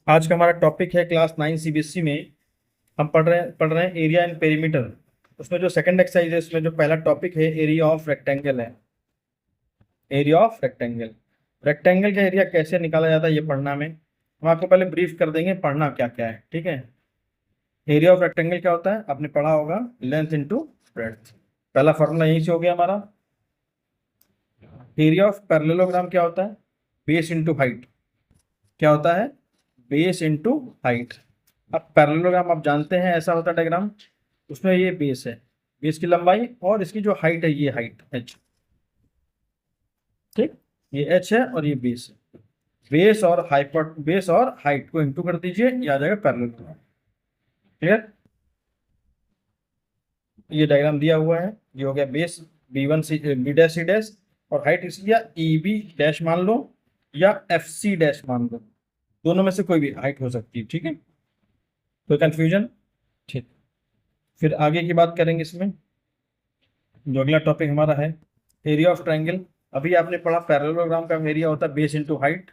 आज का हमारा टॉपिक है क्लास 9 सीबीएसई में। हम पढ़ रहे हैं एरिया एंड पेरीमीटर। उसमें जो सेकंड एक्सरसाइज है, उसमें जो पहला टॉपिक है एरिया ऑफ रेक्टेंगल है। एरिया ऑफ रेक्टेंगल, रेक्टेंगल का एरिया कैसे निकाला जाता है ये पढ़ना में। हम आपको पहले ब्रीफ कर देंगे पढ़ना क्या क्या है, ठीक है। एरिया ऑफ रेक्टेंगल क्या होता है, आपने पढ़ा होगा, लेंथ इंटू ब्रेड्थ। पहला फॉर्मूला यहीं से हो गया हमारा। एरिया ऑफ पैरेललोग्राम क्या होता है, बेस इंटू हाइट। क्या होता है, बेस इंटू हाइट। अब पैरेललोग्राम आप जानते हैं ऐसा होता है डायग्राम। उसमें ये बेस है, बेस की लंबाई, और इसकी जो हाइट है ये हाइट एच। ठीक, ये एच है और ये बेस है। बेस और हाइट को इंटू कर दीजिए, ये आ जाएगा पैरेललोग्राम। क्लियर। ये डायग्राम दिया हुआ है, ये हो गया base B one C B dash C dash, और हाइट इसकी या ई बी डैश मान लो या एफ सी डैश मान लो, दोनों में से कोई भी हाइट हो सकती है, ठीक है। कोई कंफ्यूजन? ठीक। फिर आगे की बात करेंगे इसमें। जो अगला टॉपिक हमारा है एरिया ऑफ ट्रायंगल। अभी आपने पढ़ा पैरेललोग्राम का एरिया होता है बेस इंटू हाइट।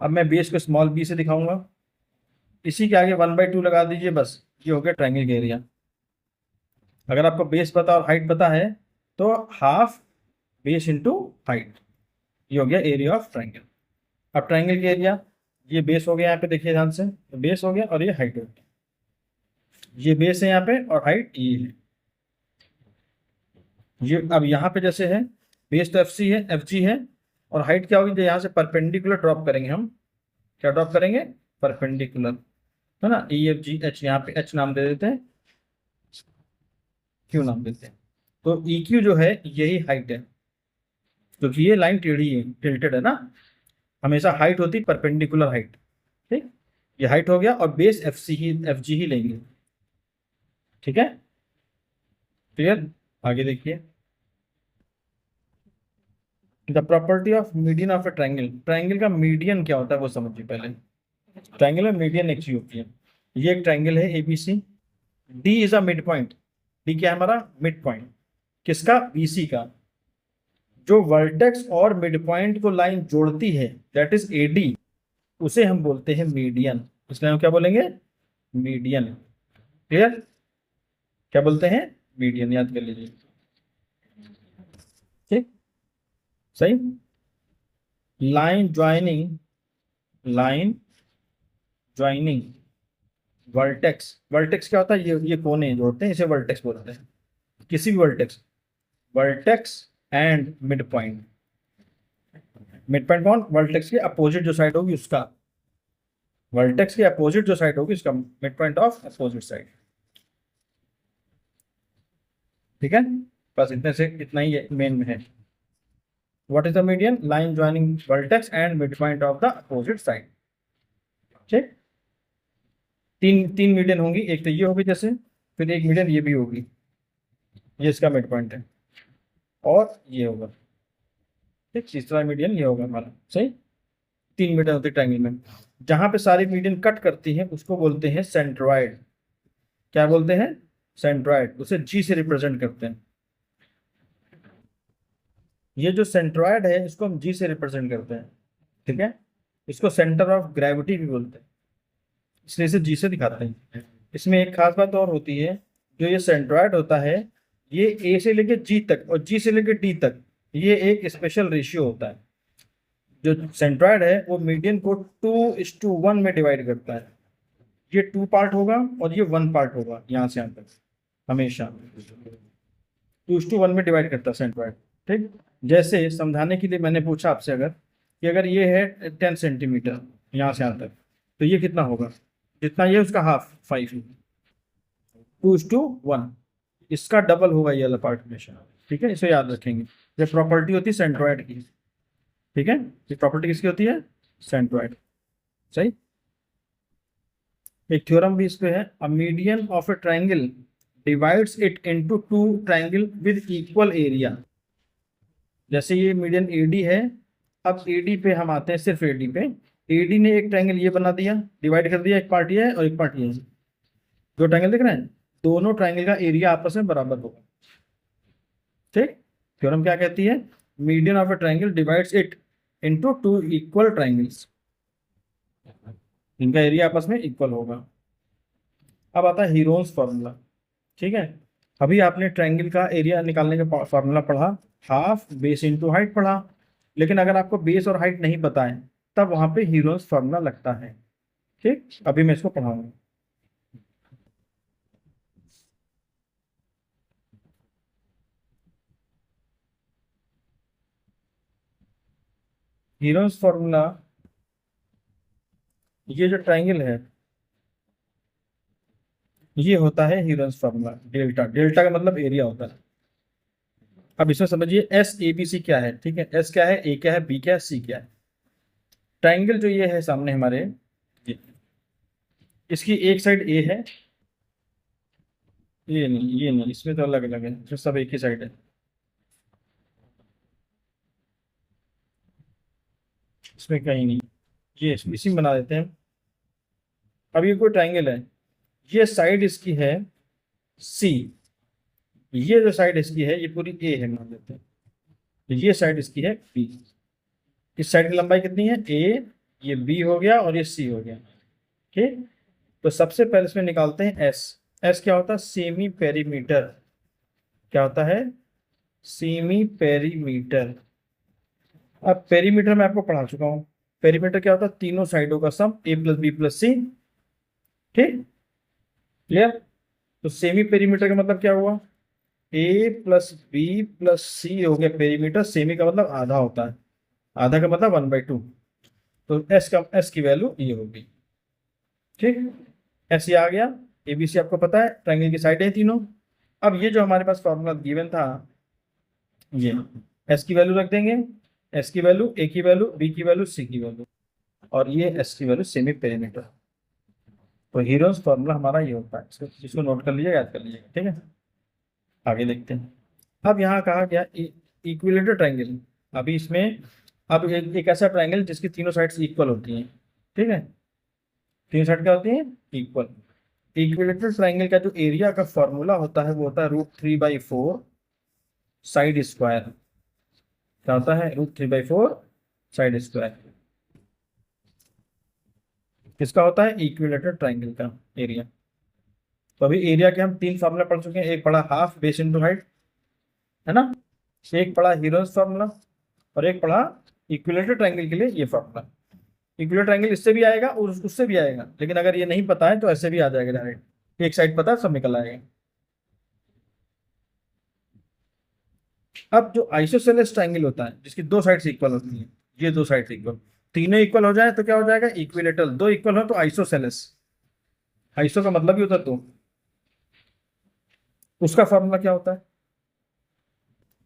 अब मैं बेस को स्मॉल बी से दिखाऊंगा, इसी के आगे 1/2 लगा दीजिए, बस ये हो गया ट्रायंगल का एरिया। अगर आपको बेस पता और हाइट पता है तो हाफ बेस इंटू हाइट, ये हो गया एरिया ऑफ ट्रायंगल। अब ट्रायंगल का एरिया, ये बेस हो गया, यहाँ पे देखिए ध्यान से, बेस हो गया और ये हाइट हो गया। ये बेस है यहाँ पे और हाइट ये है। ये अब यहाँ पे जैसे है, बेस तो एफ सी है, एफ जी है, और हाइट क्या होगी, जो यहाँ से परपेंडिकुलर ड्रॉप करेंगे हम। क्या ड्रॉप करेंगे, परपेंडिकुलर, है ना। ई एफ जी एच, यहाँ पे एच नाम दे देते हैं, क्यू नाम देते हैं। तो ई क्यू जो है यही हाइट है, क्योंकि ये लाइन टेढ़ी है, टिल्टेड है ना। हमेशा हाइट होती परपेंडिकुलर हाइट। ठीक, ये हाइट हो गया, और बेस एफ सी ही एफ जी ही लेंगे, ठीक है। क्लियर। आगे देखिए, the property of median of A triangle. Triangle का मीडियन क्या होता है वो समझिए पहले। ट्रायंगल में मीडियन एक चीज होती है। ये एक ट्रायंगल है ABC, D is a mid point. D क्या है हमारा, मिड पॉइंट। किसका, बीसी का। जो वर्टेक्स और मिड पॉइंट को लाइन जोड़ती है, दैट इज एडी, उसे हम बोलते हैं मीडियन। इसलिए हम क्या बोलेंगे, मीडियन। क्लियर। क्या बोलते हैं, मीडियन, याद कर लीजिए। ठीक, सही। Line joining, line joining vertex. Vertex क्या होता है, ये कोने जोड़ते हैं, इसे वर्टेक्स बोलते हैं। किसी भी vertex, vertex and mid point. Mid point कौन, वर्टेक्स के अपोजिट जो साइड होगी उसका। वर्टेक्स के अपोजिट जो साइड होगी उसका mid point of opposite side. ठीक है, बस इतने से इतना ही मेन में है। What is the median, line joining vertex and mid point of the opposite side. ठीक, तीन तीन मीडियन होंगी, एक तो ये होगी जैसे, फिर एक मीडियन ये भी होगी, ये इसका मिड पॉइंट है, और ये होगा। ठीक, तीसरा मीडियन ये होगा हमारा, सही। तीन मीडियन होती है ट्रायंगल में। जहां पे सारी मीडियन कट करती हैं उसको बोलते हैं सेंट्रॉइड। क्या बोलते हैं, सेंट्रॉइड। उसे जी से रिप्रेजेंट करते हैं। ये जो सेंट्रॉइड है इसको हम जी से रिप्रेजेंट करते हैं, ठीक है। इसको सेंटर ऑफ ग्रेविटी भी बोलते हैं, इसलिए इसे जी से दिखाते हैं। इसमें एक खास बात और होती है, जो ये सेंट्रॉइड होता है, ये ए से लेके जी तक और जी से लेके डी तक, ये एक स्पेशल रेशियो होता है। जो सेंट्रॉइड है वो मीडियन को 2:1 में डिवाइड करता है। ये 2 पार्ट होगा और ये 1 पार्ट होगा, यहाँ से यहाँ तक हमेशा 2:1 में डिवाइड करता है सेंट्रॉइड। ठीक, जैसे समझाने के लिए मैंने पूछा आपसे, अगर कि अगर ये है 10 सेंटीमीटर यहाँ से यहाँ तक, तो ये कितना होगा, जितना ये उसका हाफ 5, 2:1, इसका डबल होगा ये वाला पार्ट हमेशा। ठीक है, इसे याद रखेंगे। ये प्रॉपर्टी होती है सेंट्रॉइड की। ठीक है, ये प्रॉपर्टी किसकी होती है, सेंट्रॉइड, सही। एक थ्योरम भी इस पे है, a median of A triangle divides it into two triangle with equal area. जैसे ये मीडियन एडी है, अब एडी पे हम आते हैं, सिर्फ एडी पे। एडी ने एक ट्रायंगल ये बना दिया, डिवाइड कर दिया, एक पार्ट ये है और एक पार्ट ये है। जो ट्रायंगल दिख रहे हैं, दोनों ट्रायंगल का एरिया आपस में बराबर होगा। ठीक, थ्योरम क्या कहती है, median of A triangle divides it into two equal triangles. इनका एरिया आपस में इक्वल होगा। अब आता है हीरोन्स फॉर्मूला। ठीक है, अभी आपने ट्रायंगल का एरिया निकालने का फॉर्मूला पढ़ा, हाफ बेस इंटू हाइट पढ़ा, लेकिन अगर आपको बेस और हाइट नहीं पता है तब वहां पे हीरोन्स फॉर्मूला लगता है। ठीक, अभी मैं इसको पढ़ाऊंगा। हीरोन्स फॉर्मूला, ये जो ट्रायंगल है ये होता है हीरोन्स फॉर्मूला। डेल्टा, डेल्टा का मतलब एरिया होता है। अब इसमें समझिए एस ए बी सी क्या है। ठीक है, एस क्या है, ए क्या है, बी क्या है, सी क्या है। ट्रायंगल जो ये है सामने हमारे, ये, इसकी एक साइड ए है, ये नहीं, ये नहीं, इसमें तो अलग अलग है, इसमें सब एक ही साइड है। इसमें कहीं नहीं, ये इसी में बना देते हैं। अब ये कोई ट्रायंगल है, ये साइड इसकी है सी, ये जो साइड इसकी है ये पूरी ए है मान लेते हैं, ये साइड इसकी है बी। इस साइड की लंबाई कितनी है, ए, ये बी हो गया और ये सी हो गया। ठीक, तो सबसे पहले इसमें निकालते हैं एस। एस क्या होता है, सेमी पेरीमीटर। क्या होता है, सेमी पेरीमीटर। अब पेरीमीटर मैं आपको पढ़ा चुका हूं। पेरीमीटर क्या होता है, तीनों साइडों का सम, ए प्लस बी प्लस सी। ठीक, क्लियर। तो सेमी पेरीमीटर का मतलब क्या हुआ, ए प्लस बी प्लस सी हो गया पेरीमीटर। सेमी का मतलब आधा होता है, आधा का मतलब 1/2। तो एस की वैल्यू ये होगी। ठीक, एस ये आ गया। एबीसी आपको पता है, ट्रायंगल की साइड है तीनों। अब ये जो हमारे पास फॉर्मूला गिवन था, ये एस की वैल्यू रख देंगे, एस की वैल्यू, ए की वैल्यू, बी की वैल्यू, सी की वैल्यू, और ये एस की वैल्यू सेमी पेरीमीटर। तो हीरोज फॉर्मूला हमारा ये होता है, इसको नोट कर लीजिएगा, याद कर लीजिएगा। ठीक है, आगे देखते हैं। अब यहाँ कहा गया इक्विलेटरल ट्रायंगल। अभी इसमें, अब एक ऐसा ट्रायंगल जिसकी तीनों साइड्स इक्वल होती हैं। ठीक है, तीन साइड क्या होती है, इक्वल। इक्विलेटरल ट्रायंगल का जो एरिया का फॉर्मूला होता है वो होता है √3/4 साइड स्क्वायर। क्या होता है, √3/4 साइड स्क्वायर। किसका होता है, इक्विलेटरल ट्रायंगल का एरिया। तो अभी एरिया के हम तीन फॉर्मूला पढ़ चुके हैं। एक पढ़ा हाफ बेस इंटू हाइट, है ना, एक पढ़ा हीरोज फॉर्मूला, और एक पढ़ा इक्विलेटरल ट्रायंगल के लिए ये फॉर्मूला। इक्विलेटरल ट्रायंगल इससे भी आएगा और उससे भी आएगा, लेकिन अगर ये नहीं पता है तो ऐसे भी आ जाएगा डायरेक्ट। एक साइड पता है, सब निकल आएगा। अब जो आइसोसेलेस ट्रायंगल होता है जिसकी दो साइड्स इक्वल होती हैं, ये दो साइड्स इक्वल, तीनों इक्वल हो जाए तो क्या हो जाएगा, इक्विलेटरल। दो इक्वल हो तो आइसोसेलेस। आइसो का मतलब ही होता है दो। उसका फॉर्मूला क्या होता है,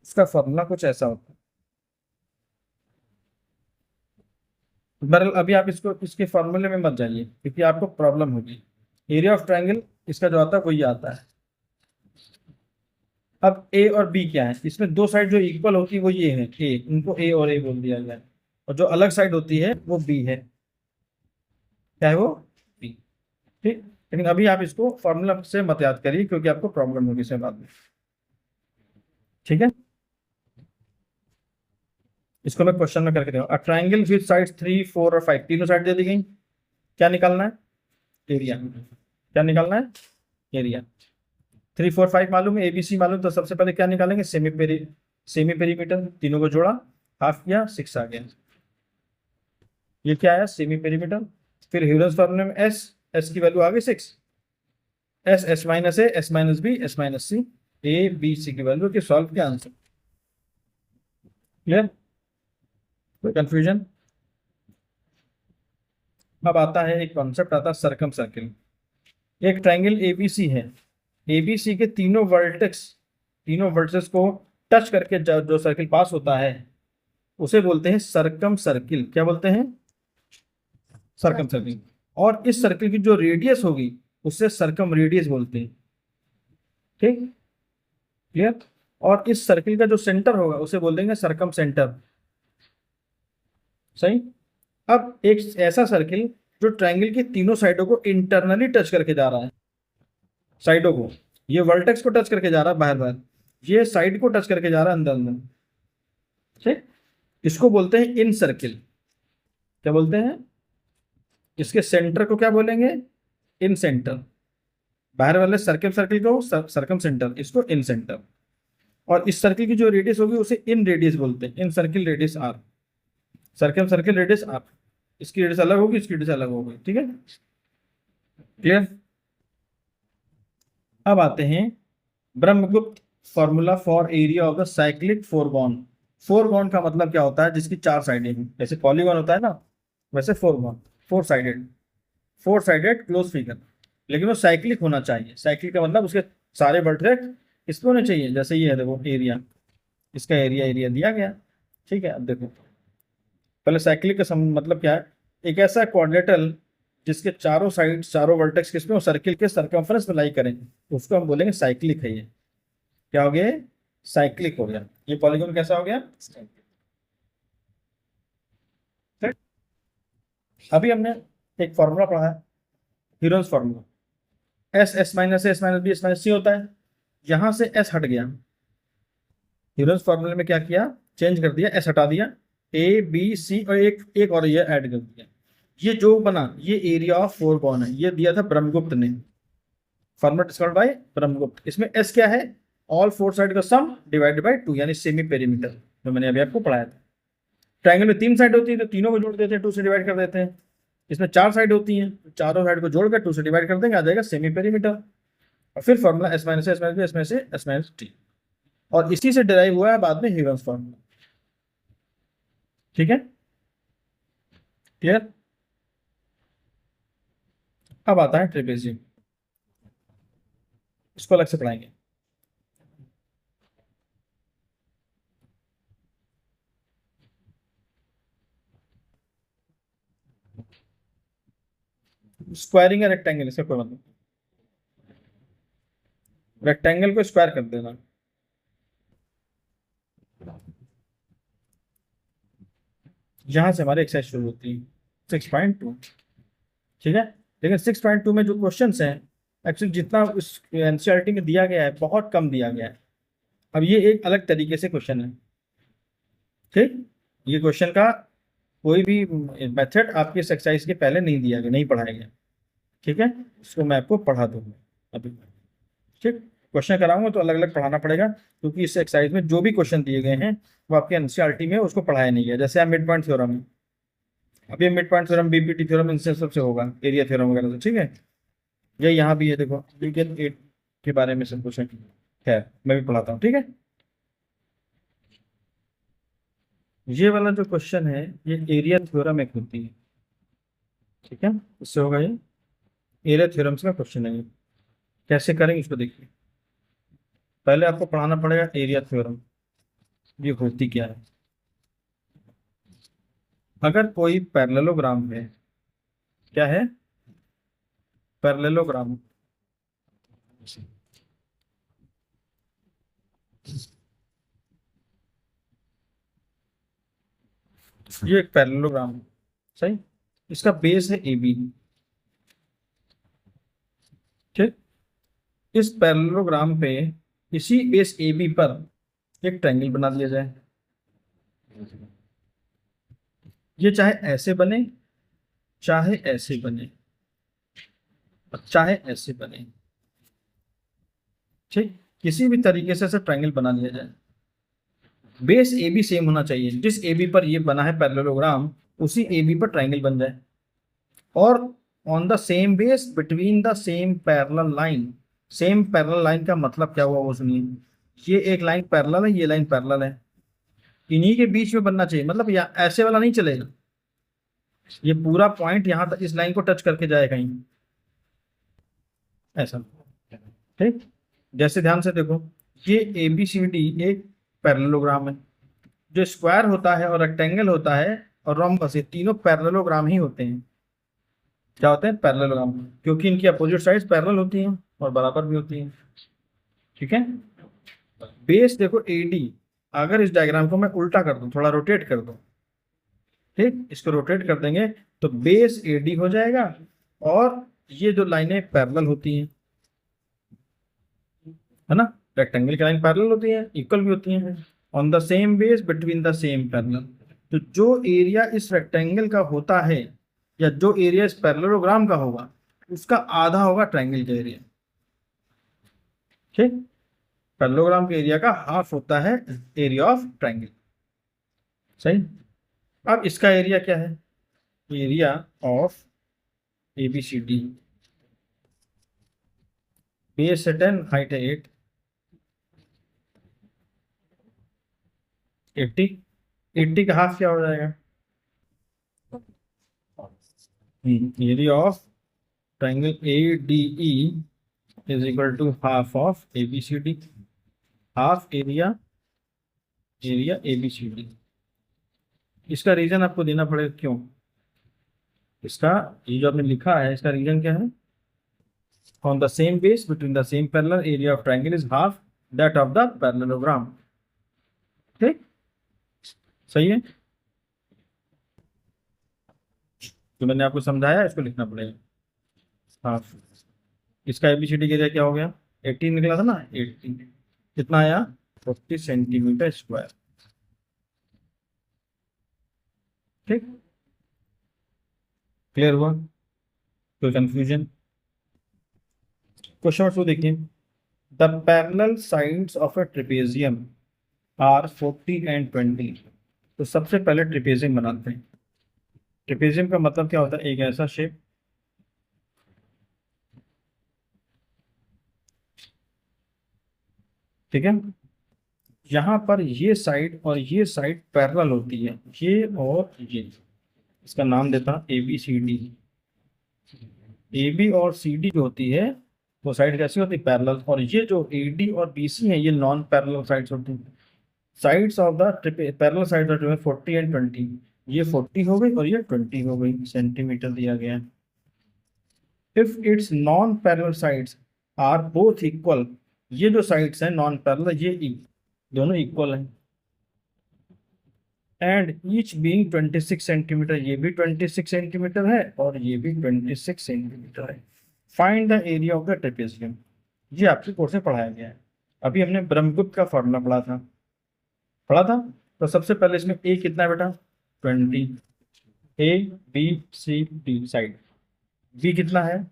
उसका फॉर्मूला कुछ ऐसा होता है। बहरहाल अभी आप इसको, इसके फॉर्मूले में मत जाइए क्योंकि आपको प्रॉब्लम होगी। एरिया ऑफ ट्रायंगल इसका जो आता है वही आता है। अब ए और बी क्या है, इसमें दो साइड जो इक्वल होती है वो ये है ए, इनको ए और ए बोल दिया गया है। और जो अलग साइड होती है वो बी है। क्या है वो, बी। ठीक, लेकिन अभी आप इसको फॉर्मूला से मत याद करिए क्योंकि आपको प्रॉब्लम होगी इसमें बाद में। ठीक है, इसको मैं क्वेश्चन में करके दूंगा। ट्रायंगल विद साइड्स 3, 4 और 5, तीनों साइड दे दी गई। क्या निकालना है, एरिया। क्या निकालना है, एरिया। 3, 4, 5 मालूम है, एबीसी मालूम, तो सबसे पहले क्या निकालेंगे, सेमी पेरीमीटर। तीनों को जोड़ा, हाफ किया, 6 आ गया। ये क्या आया, सेमी पेरीमीटर। फिर ह्यूजेंस फॉर्मूले में एस, एस की वैल्यू आ गई 6। S, S minus A, S minus B, S minus C, A B C की वैल्यू के सॉल्व के आंसर। क्लियर, कोई कंफ्यूजन। अब आता है एक कॉन्सेप्ट, आता है सर्कम सर्किल। एक ट्रायंगल एबीसी है, एबीसी के तीनों वर्टेक्स, तीनों वर्टेक्स को टच करके जो सर्किल पास होता है उसे बोलते हैं सर्कम सर्किल। क्या बोलते हैं, सर्कम सर्किल। और इस सर्किल की जो रेडियस होगी उससे सर्कम रेडियस बोलते हैं। ठीक, क्लियर। और इस सर्किल का जो सेंटर होगा उसे बोल देंगे सर्कम सेंटर। सही। अब एक ऐसा सर्किल जो ट्रायंगल की तीनों साइडों को इंटरनली टच करके जा रहा है, साइडों को, ये वर्टेक्स को टच करके जा रहा है बाहर बाहर, ये साइड को टच करके जा रहा है अंदर अंदर। ठीक, इसको बोलते हैं इन सर्किल। क्या बोलते हैं, इसके सेंटर को क्या बोलेंगे, इन सेंटर। बाहर वाले सर्कल सर्कल को सर्कम सेंटर, इसको इन सेंटर। और इस सर्कल की जो रेडियस होगी उसे इन रेडियस बोलते हैं, in circle radius R, circle circle radius R. इसकी रेडियस अलग होगी, इसकी रेडियस अलग होगी, ठीक है, क्लियर। अब आते हैं Brahmagupta formula for area of the cyclic four bond. Four bond का मतलब क्या होता है, जिसकी चार साइडें हैं, जैसे पॉलीगॉन होता है ना, वैसे four bond, four sided close figure. लेकिन वो साइक्लिक होना चाहिए। साइक्लिक का मतलब उसके सारे वर्टेक्स इस पे होने चाहिए। जैसे ये है देखो एरिया, इसका एरिया दिया गया, ठीक है। अब देखो पहले साइक्लिक का मतलब क्या है, एक ऐसा क्वाड्रेटल जिसके चारों साइड चारों वर्टेक्स किस पे, सर्किल के सर्कम्फ्रेंस में लाई करें, उसको हम बोलेंगे साइक्लिक है। ये क्या हो गया, साइक्लिक हो गया। ये पॉलीगॉन कैसा हो गया, अभी हमने एक फॉर्मूला पढ़ा है, Heron's formula, S minus B S minus c होता है। यहां से एस हट गया, हीरोन्स फॉर्मूले में क्या किया, चेंज कर दिया, एस हटा दिया, ए बी सी और एक और ये ऐड कर दिया। ये जो बना ये एरिया ऑफ फोर बॉन्ड है, ये दिया था ब्रह्मगुप्त ने, फॉर्मूला डिस्कवर्ड बाय ब्रह्मगुप्त। इसमें एस क्या है, ऑल फोर साइड का सम डिवाइडेड बाय 2, यानी सेमी पेरीमीटर, जो मैंने अभी आपको पढ़ाया था। ट्रायंगल में 3 साइड होती है तो तीनों को जोड़ देते हैं, 2 से डिवाइड कर देते हैं। इसमें 4 साइड होती हैं, चारों साइड को जोड़कर 2 से डिवाइड कर देंगे, आ जाएगा सेमी पेरीमीटर। और फिर formula S minus B S minus S minus T, और इसी से डिराइव हुआ है बाद में हीरोन्स फॉर्मूला, ठीक है, क्लियर। अब आता है ट्रेपेजियम, इसको अलग से पढ़ाएंगे। स्क्वायरिंग या रेक्टेंगल, इसका कोई मतलब, रेक्टेंगल को स्क्वायर कर देना। यहां से हमारी एक्सरसाइज शुरू होती है 6.2, ठीक है। लेकिन 6.2 में जो क्वेश्चंस हैं, एक्चुअली जितना उस एनसीईआरटी में दिया गया है बहुत कम दिया गया है। अब ये एक अलग तरीके से क्वेश्चन है, ठीक। ये क्वेश्चन का कोई भी मेथड आपकी इस एक्सरसाइज के पहले नहीं दिया गया, नहीं पढ़ाया गया, ठीक है। इसको मैं आपको पढ़ा दूंगा अभी, ठीक। क्वेश्चन कराऊंगा तो अलग अलग पढ़ाना पड़ेगा, क्योंकि इस एक्सरसाइज में जो भी क्वेश्चन दिए गए हैं वो आपके एनसीईआरटी में उसको पढ़ाया नहीं गया। जैसे आप मिड पॉइंट थ्योरम है, अब ये mid point theorem, BPT theorem, इनसे सबसे होगा, एरिया थ्योरम वगैरह से, ठीक है। ये यहाँ भी है, देखो रीजन 8 के बारे में सब कुछ है, मैं भी पढ़ाता हूँ, ठीक है। ये वाला जो क्वेश्चन है ये एरिया थ्योरम एक होती है, ठीक है, इससे होगा ये एरिया थ्योरम्स का क्वेश्चन है। ये कैसे करेंगे इसको देखिए। पहले आपको पढ़ाना पड़ेगा एरिया थ्योरम, ये होती क्या है। अगर कोई पैरेललोग्राम है, क्या है, पैरेललोग्राम, ये एक पैरेललोग्राम है, सही। इसका बेस है ए बी, ठीक। इस पैरेललोग्राम पे इसी बेस ए बी पर एक ट्रायंगल बना दिया जाए। ये चाहे ऐसे बने, चाहे ऐसे बने, चाहे ऐसे बने, ठीक। किसी भी तरीके से ऐसा ट्रायंगल बना लिया जाए। बेस ए बी सेम होना चाहिए, जिस ए बी पर ये बना है पैरेललोग्राम उसी ए बी पर ट्रायंगल बन जाए। और on the same base between the same parallel line. Same parallel line का मतलब क्या हुआ वो सुनिए। ये एक लाइन पैरेलल है, ये लाइन पैरेलल है, इन्हीं के बीच में बनना चाहिए। मतलब या ऐसे वाला नहीं चलेगा, ये पूरा पॉइंट यहाँ तक इस लाइन को टच करके जाए कहीं, ऐसा, ठीक। जैसे ध्यान से देखो, ये ए बी सी डी एक पैरेललोग्राम है। जो स्क्वायर होता है और रेक्टेंगल होता है और रोम्बस, ये तीनों पैरेललोग्राम ही होते हैं। क्या होते हैं, पैरेललोग्राम, क्योंकि इनकी अपोजिट साइड्स पैरेलल होती हैं और बराबर भी होती हैं, ठीक है। बेस देखो ए डी, अगर इस डायग्राम को मैं उल्टा कर दूं, थोड़ा रोटेट कर दूं, ठीक, इसको रोटेट कर देंगे तो बेस ए डी हो जाएगा और ये जो लाइनें पैरेलल होती हैं, है ना, रेक्टेंगल की लाइन पैरेलल होती है, इक्वल भी होती हैं, on the same base between the same parallel. तो जो एरिया इस रेक्टेंगल का होता है या जो एरिया इस पैरेललोग्राम का होगा उसका आधा होगा ट्रायंगल का एरिया। ठीक, पैरेललोग्राम के एरिया का हाफ होता है एरिया ऑफ ट्रायंगल। सही। अब इसका एरिया क्या है? एरिया ऑफ ABCD, बेस है 10, हाइट है 8, 80 का हाफ क्या हो जाएगा? Area of triangle ADE is equal to half of ABCD, half area ABCD। इसका रीजन आपको देना पड़ेगा, क्यों? इसका ये जो आपने लिखा है इसका रीजन क्या है? On the same base between the same parallel area of triangle is half that of the parallelogram. ठीक, सही है। जो मैंने आपको समझाया इसको लिखना पड़ेगा हाफ। इसका ABCD का एरिया क्या हो गया? 18 निकला था ना, 18 कितना आया? 40 सेंटीमीटर स्क्वायर। ठीक, क्लियर हुआ? कोई कंफ्यूजन? क्वेश्चन नंबर 2 देखिए, the parallel sides of a trapezium are 40 and 20। तो सबसे पहले ट्रेपेजियम बनाते हैं। ट्रेपेजियम का मतलब क्या होता है? एक ऐसा शेप, ठीक है, यहाँ पर ये साइड और ये साइड पैरेलल होती है, ये और ये। इसका नाम देता ABCD। AB और CD जो होती है वो साइड कैसी होती है? पैरेलल। और ये जो AD और BC है ये नॉन पैरेलल साइड्स होती हैं। Sides of the parallel side of 40 and 20। ये 40 हो गई और ये 20 हो गई, सेंटीमीटर दिया गया है। If it's non parallel sides are both equal, ये जो साइड्स हैं नॉन पैरेलल ये दोनों इक्वल हैं, एंड ईच बीइंग 26 सेंटीमीटर, ये भी 26 सेंटीमीटर है और ये भी 26 सेंटीमीटर है। Find the area of the trapezium. ये आपके कोर्स में पढ़ाया गया है। अभी हमने ब्रह्मगुप्त का फॉर्मूला पढ़ा था। तो सबसे पहले इसमें ए कितना है बेटा? 20। ABCD साइड, बी कितना है?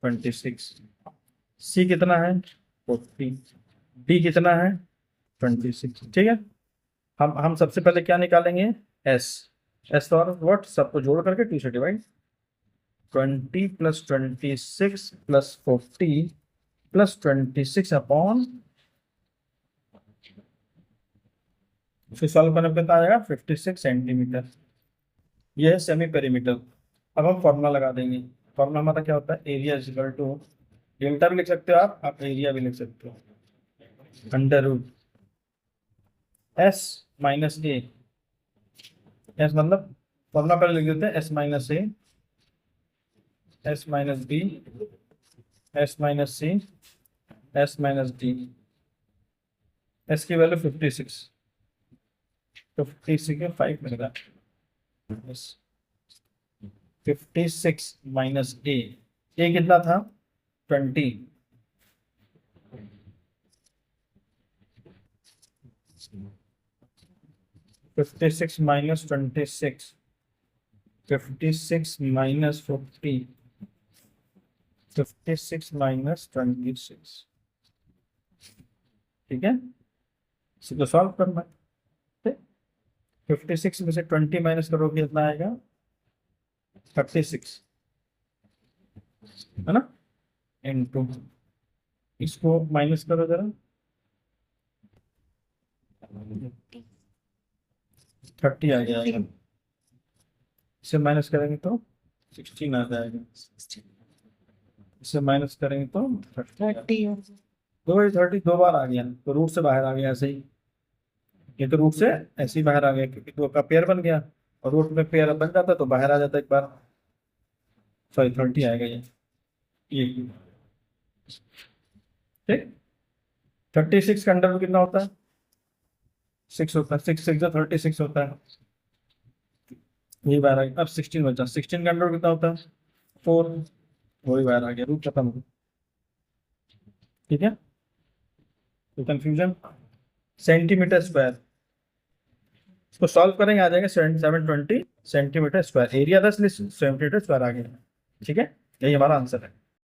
26। सी कितना है? 40। डी कितना है? 26। ठीक है, हम सबसे पहले क्या निकालेंगे? एस और व्हाट, सबको जोड़ करके 2 से डिवाइड। 20 + 26 + 40 + 26 अपॉन, फिर सॉल्व करने पर कितना आएगा? 56 सेंटीमीटर। ये है सेमी पेरीमीटर। अब हम फॉर्मूला लगा देंगे। फॉर्मूला हमारा क्या होता है? Area is equal to, delta भी लिख सकते हो आप एरिया भी लिख सकते हो, √ S - A। एस मतलब फॉर्मूला पहले लिख देते हैं, S - A, S - B, S - C, S - D। S की वैल्यू 56, तो 56 में 5 मिल रहा है। 56 - A कितना था? 20। 56 - 26, 56 - 40, 56 - 26। ठीक है, इसी को सॉल्व करना है। 56 में से 20 माइनस करोगे कितना आएगा? 36, है ना, इनटू, इसको माइनस करो जरा, 30 आ जाएगा। इसे माइनस करेंगे तो 16 आ जाएगा। इसे माइनस करेंगे तो 30। 30 दो बार आ गया, तो रूट से बाहर आ गया ऐसे ही। ये तो रूट से ऐसे ही बाहर आ गया क्योंकि 2 का पेयर बन गया, और रूट में पेयर बन जाता तो बाहर आ जाता एक बार। सॉरी 30 आएगा ये ठीक। 36 का अंडर कितना होता है? 6 होता है। 6 6 36 होता है, यही बाहर आ गया। अब 16 बचा, 16 का अंडर कितना होता है? 4, वही बाहर आ गया, रूट खत्म हो गया। ठीक है, तो कंफ्यूजन? सेंटीमीटर स्क्वायर, इसको सॉल्व करेंगे आ जाएगा 720 centimetre square, area 10 centimetre square आ गया। ठीक है, यही हमारा आंसर है।